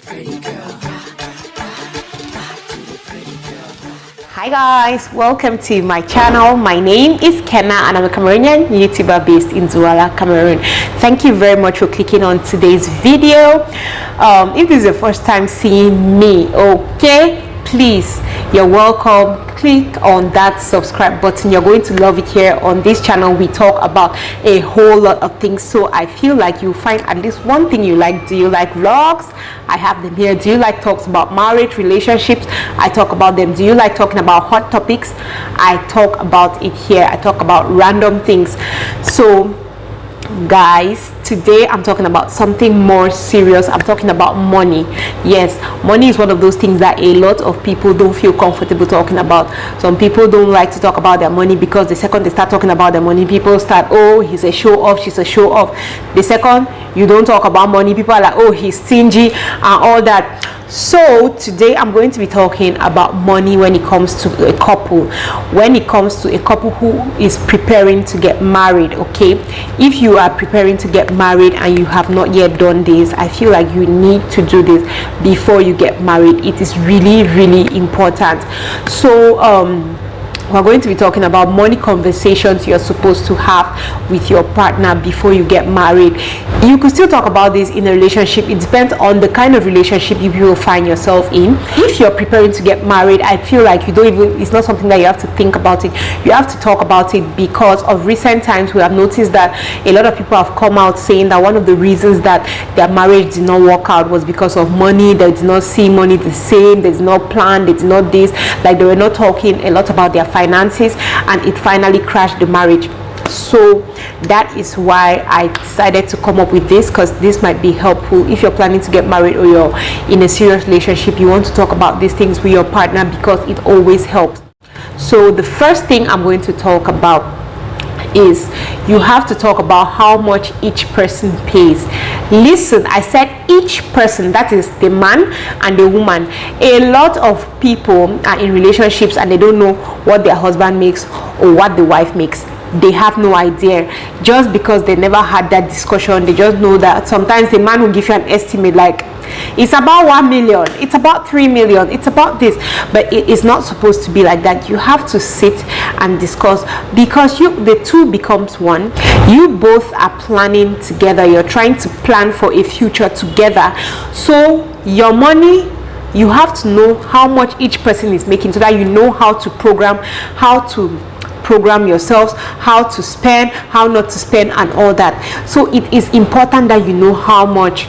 Hi guys, welcome to my channel. My name is Kenna and I'm a Cameroonian YouTuber based in Douala, Cameroon. Thank you very much for clicking on today's video. If this is your first time seeing me, okay, please, you're welcome. Click on that subscribe button. You're going to love it. Here on this channel we talk about a whole lot of things, so I feel like you'll find at least one thing you like. Do you like vlogs? I have them here. Do you like talks about marriage, relationships? I talk about them. Do you like talking about hot topics? I talk about it here. I talk about random things. So guys, today I'm talking about something more serious. I'm talking about money. Yes, money is one of those things that a lot of people don't feel comfortable talking about. Some people don't like to talk about their money because the second they start talking about their money, people start, oh, he's a show off, she's a show off. The second you don't talk about money, people are like, oh, he's stingy and all that. So today I'm going to be talking about money when it comes to a couple, when it comes to a couple who is preparing to get married. Okay, if you are preparing to get married and you have not yet done this, I feel like you need to do this before you get married. It is really important. So we're going to be talking about money conversations you're supposed to have with your partner before you get married. You could still talk about this in a relationship. It depends on the kind of relationship you will find yourself in. If you're preparing to get married, I feel like it's not something that you have to think about it. You have to talk about it because of recent times we have noticed that a lot of people have come out saying that one of the reasons that their marriage did not work out was because of money. They did not see money the same, they did not plan, they did not this, like they were not talking a lot about their finances, and it finally crashed the marriage. So that is why I decided to come up with this, because this might be helpful if you're planning to get married or you're in a serious relationship. You want to talk about these things with your partner because it always helps. So the first thing I'm going to talk about is you have to talk about how much each person pays. Listen, I said each person, that is the man and the woman. A lot of people are in relationships and they don't know what their husband makes or what the wife makes. They have no idea, just because they never had that discussion. They just know that sometimes the man will give you an estimate like it's about 1 million, it's about 3 million, it's about this, but it is not supposed to be like that. You have to sit and discuss, because the two becomes one. You both are planning together. You're trying to plan for a future together. So your money, you have to know how much each person is making, so that you know how to program yourselves, how to spend, how not to spend, and all that. So it is important that you know how much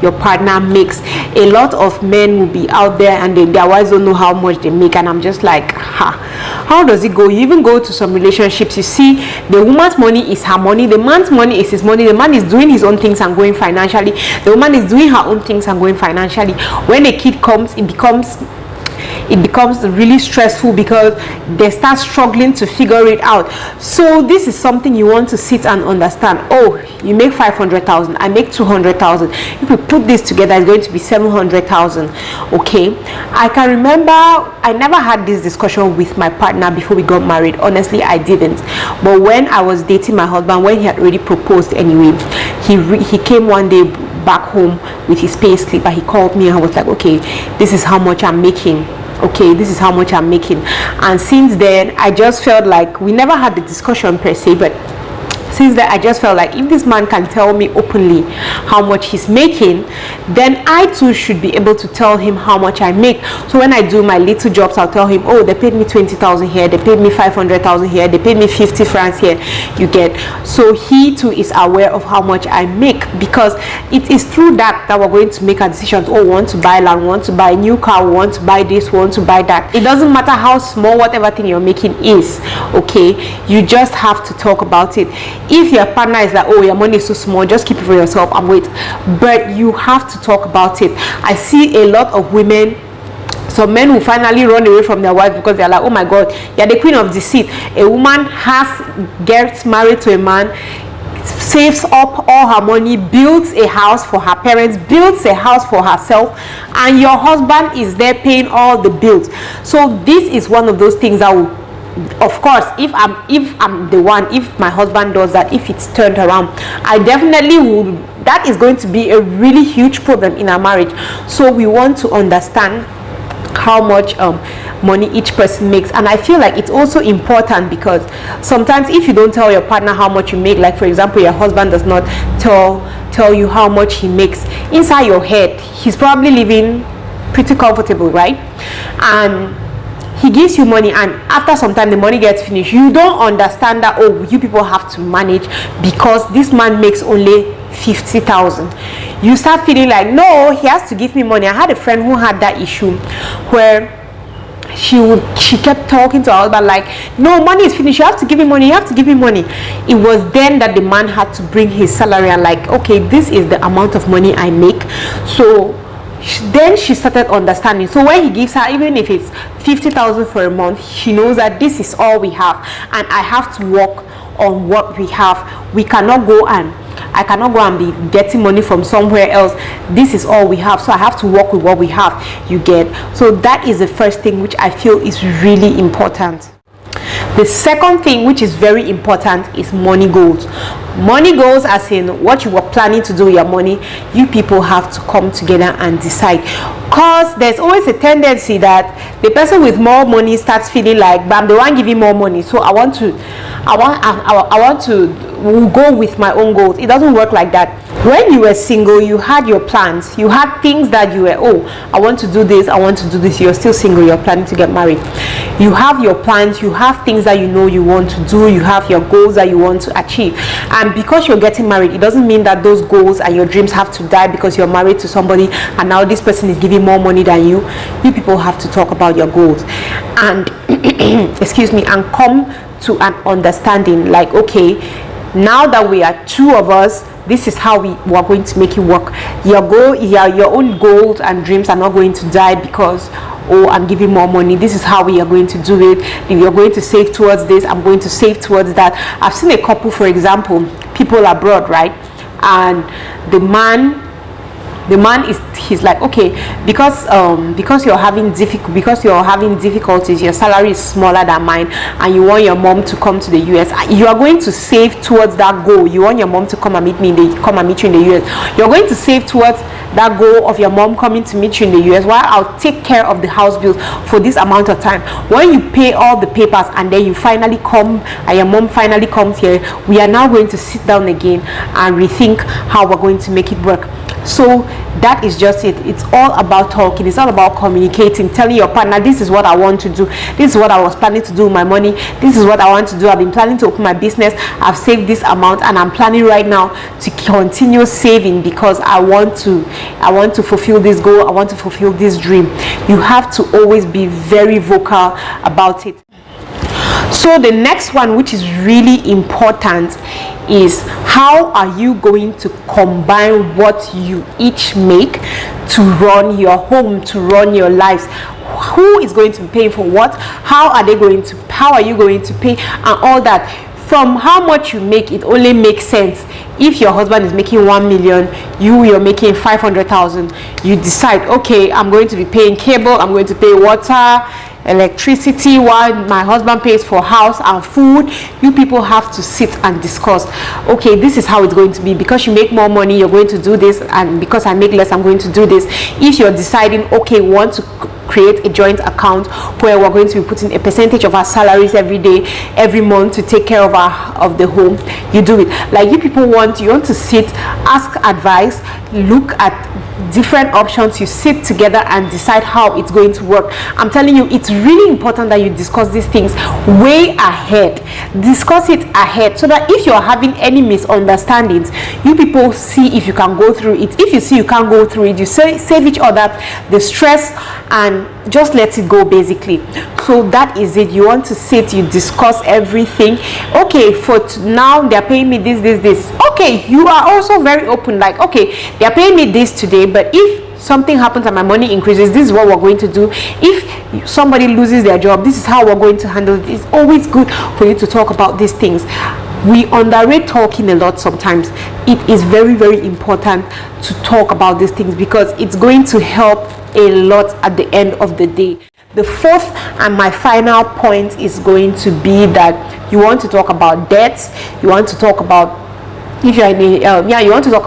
your partner makes. A lot of men will be out there and their wives don't know how much they make, and I'm just like, how does it go? You even go to some relationships, you see the woman's money is her money, the man's money is his money. The man is doing his own things and going financially, the woman is doing her own things and going financially. When a kid comes, it becomes really stressful because they start struggling to figure it out. So this is something you want to sit and understand. Oh, you make 500,000, I make 200,000. If we put this together, it's going to be 700,000. Okay, I can remember I never had this discussion with my partner before we got married. Honestly, I didn't. But when I was dating my husband, when he had already proposed anyway, he came one day back home with his pay slip and he called me and I was like, okay, this is how much I'm making. Okay, this is how much I'm making. And since then I just felt like we never had the discussion per se, but since then I just felt like if this man can tell me openly how much he's making, then I too should be able to tell him how much I make. So when I do my little jobs, I'll tell him, oh, they paid me 20,000 here, they paid me 500,000 here, they paid me 50 francs here, you get. So he too is aware of how much I make, because it is through that we're going to make our decisions. Oh, we want to buy land, we want to buy a new car, we want to buy this, we want to buy that. It doesn't matter how small whatever thing you're making is. Okay, you just have to talk about it. If your partner is like, oh, your money is so small, just keep it for yourself and wait, but you have to talk about it. I see a lot of women, some men will finally run away from their wife because they're like, oh my god, you're the queen of deceit. A woman gets married to a man, saves up all her money, builds a house for her parents, builds a house for herself, and your husband is there paying all the bills. So this is one of those things that will, of course, if I'm the one, if my husband does that, if it's turned around, I definitely would that is going to be a really huge problem in our marriage. So we want to understand how much money each person makes. And I feel like it's also important, because sometimes if you don't tell your partner how much you make, like for example your husband does not tell you how much he makes, inside your head he's probably living pretty comfortable, right? And he gives you money, and after some time the money gets finished. You don't understand that, oh, you people have to manage because this man makes only 50,000. You start feeling like, no, he has to give me money. I had a friend who had that issue where she kept talking to her husband like, no, money is finished, you have to give me money, you have to give me money. It was then that the man had to bring his salary and like, okay, this is the amount of money I make. So then she started understanding. So when he gives her, even if it's 50,000 for a month, she knows that this is all we have, and I have to work on what we have. I cannot go and be getting money from somewhere else. This is all we have, so I have to work with what we have, you get. So that is the first thing which I feel is really important. The second thing which is very important is money goals. Money goals, as in what you were planning to do with your money, you people have to come together and decide. Because there's always a tendency that the person with more money starts feeling like, bam, they want to give you more money, so I want to go with my own goals. It doesn't work like that. When you were single, you had your plans, you had things that you were, oh, I want to do this, I want to do this. You're still single, you're planning to get married. You have your plans, you have things that you know you want to do, you have your goals that you want to achieve. And because you're getting married, it doesn't mean that those goals and your dreams have to die because you're married to somebody and now this person is giving more money than you. You people have to talk about your goals and excuse me, and come to an understanding like, okay, now that we are two of us, this is how we are going to make it work. Your own goals and dreams are not going to die because, oh, I'm giving more money. This is how we are going to do it. If you're going to save towards this, I'm going to save towards that. I've seen a couple, for example, people abroad, right? And the man he's like, okay, because you're having difficulties, your salary is smaller than mine, and you want your mom to come to the US. You are going to save towards that goal. You want your mom to come and meet you in the US. You're going to save towards that goal of your mom coming to meet you in the US, while I'll take care of the house bills for this amount of time. When you pay all the papers and then you finally come and your mom finally comes here, we are now going to sit down again and rethink how we're going to make it work. So that is just it. It's all about talking. It's all about communicating, telling your partner, this is what I want to do, this is what I was planning to do with my money, this is what I want to do. I've been planning to open my business, I've saved this amount, and I'm planning right now to continue saving because I want to fulfill this goal, I want to fulfill this dream. You have to always be very vocal about it. So the next one, which is really important, is how are you going to combine what you each make to run your home, to run your lives? Who is going to be paying for what? How are you going to pay, and all that? From how much you make, it only makes sense if your husband is making 1 million, you're making 500,000. You decide, okay, I'm going to be paying cable, I'm going to pay water, electricity, while my husband pays for house and food. You people have to sit and discuss, okay, this is how it's going to be. Because you make more money, you're going to do this, and because I make less, I'm going to do this. If you're deciding, okay, we want to create a joint account where we're going to be putting a percentage of our salaries every day, every month, to take care of the home, you do it. Like, you people want to sit, ask advice, look at different options, you sit together and decide how it's going to work. I'm telling you, it's really important that you discuss these things way ahead. Discuss it ahead, so that if you're having any misunderstandings, you people see if you can go through it. If you see you can't go through it, you save each other the stress and just let it go, basically. So that is it. You want to sit, you discuss everything. Okay, for now they're paying me this. Okay, you are also very open, like, okay, they're paying me this today, but if something happens and my money increases, this is what we're going to do. If somebody loses their job, this is how we're going to handle it. It's always good for you to talk about these things. We underrate talking a lot sometimes. It is very, very important to talk about these things because it's going to help a lot at the end of the day. The fourth and my final point is going to be that you want to talk about debts, you want to talk about if you're in a, you want to talk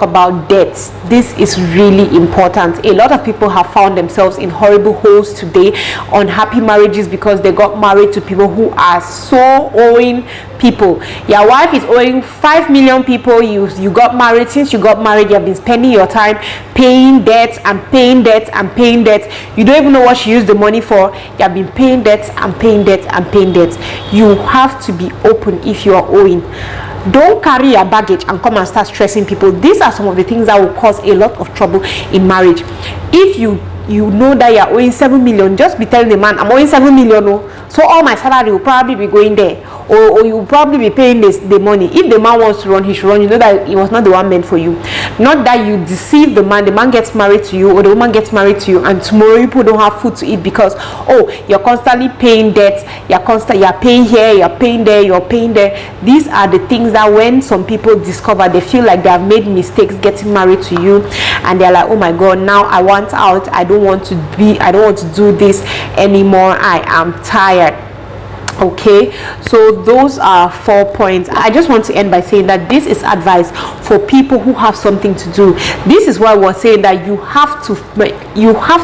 about debts. This is really important. A lot of people have found themselves in horrible holes today, unhappy marriages, because they got married to people who are so owing people. Your wife is owing 5 million people. You got married. Since you got married, you have been spending your time paying debts and paying debts and paying debts. You don't even know what she used the money for. You have been paying debts and paying debts and paying debts. You have to be open if you are owing. Don't carry your baggage and come and start stressing people. These are some of the things that will cause a lot of trouble in marriage. If you know that you're owing 7 million, just be telling the man, I'm owing 7 million, so all my salary will probably be going there, or you will probably be paying the money. If the man wants to run, he should run. You know that it was not the one meant for you. Not that you deceive the man gets married to you, or the woman gets married to you, and tomorrow people don't have food to eat because, oh, you're constantly paying debts, you're paying here, you're paying there, you're paying there. These are the things that when some people discover, they feel like they have made mistakes getting married to you, and they're like, oh my god, now I want out. I don't want to do this anymore. I am tired. Okay, so those are 4 points. I just want to end by saying that this is advice for people who have something to do. This is why we're saying that you have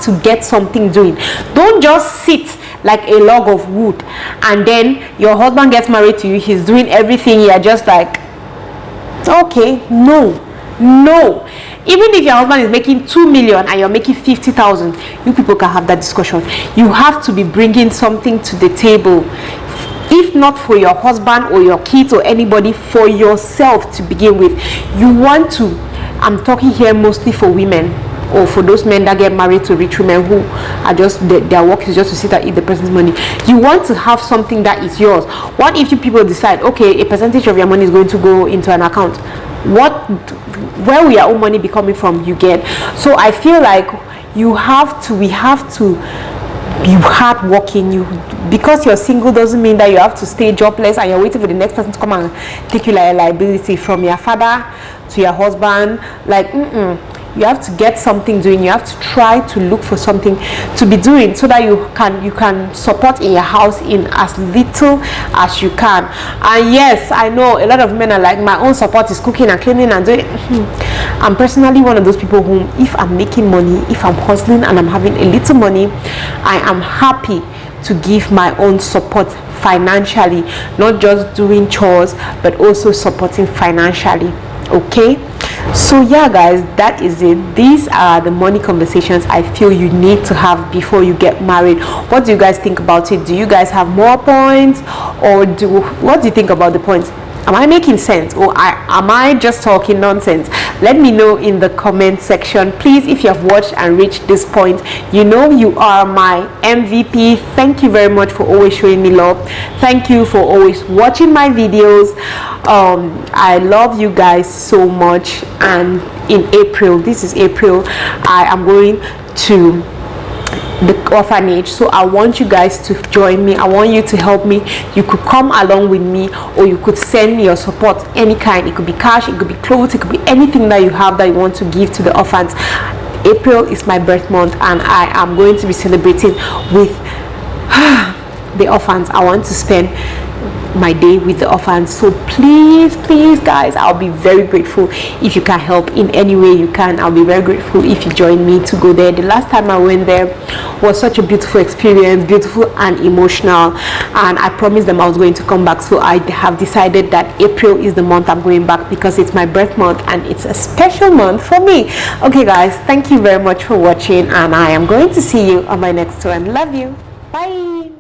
to get something doing. Don't just sit like a log of wood and then your husband gets married to you, he's doing everything, you're just like, okay. No, even if your husband is making 2 million and you're making 50,000, you people can have that discussion. You have to be bringing something to the table, if not for your husband or your kids or anybody, for yourself to begin with. I'm talking here mostly for women, or for those men that get married to rich women who are just, their work is just to sit and eat the person's money. You want to have something that is yours. What if you people decide, okay, a percentage of your money is going to go into an account? Where will your own money be coming from? You get? So I feel like we have to be hardworking. Because you're single doesn't mean that you have to stay jobless and you're waiting for the next person to come and take you like a liability, from your father to your husband. Like, you have to get something doing. You have to try to look for something to be doing, so that you can support in your house in as little as you can. And yes, I know a lot of men are like, my own support is cooking and cleaning and doing. I'm personally one of those people who, if I'm making money, if I'm hustling and I'm having a little money, I am happy to give my own support financially, not just doing chores but also supporting financially. Okay, so yeah guys, that is it. These are the money conversations I feel you need to have before you get married. What do you guys think about it? Do you guys have more points, or what do you think about the points? Am I making sense, or am I just talking nonsense? Let me know in the comment section. Please, if you have watched and reached this point, you know you are my MVP. Thank you very much for always showing me love. Thank you for always watching my videos. I love you guys so much. And in April, this is April, I am going to the orphanage, so I want you guys to join me. I want you to help me. You could come along with me, or you could send me your support, any kind. It could be cash, it could be clothes, it could be anything that you have that you want to give to the orphans. April is my birth month, and I am going to be celebrating with the orphans. I want to spend my day with the orphans. So please guys, I'll be very grateful if you can help in any way you can. I'll be very grateful if you join me to go there. The last time I went there was such a beautiful experience, beautiful and emotional, and I promised them I was going to come back. So I have decided that April is the month I'm going back, because it's my birth month and it's a special month for me. Okay guys, thank you very much for watching, and I am going to see you on my next one. Love you. Bye.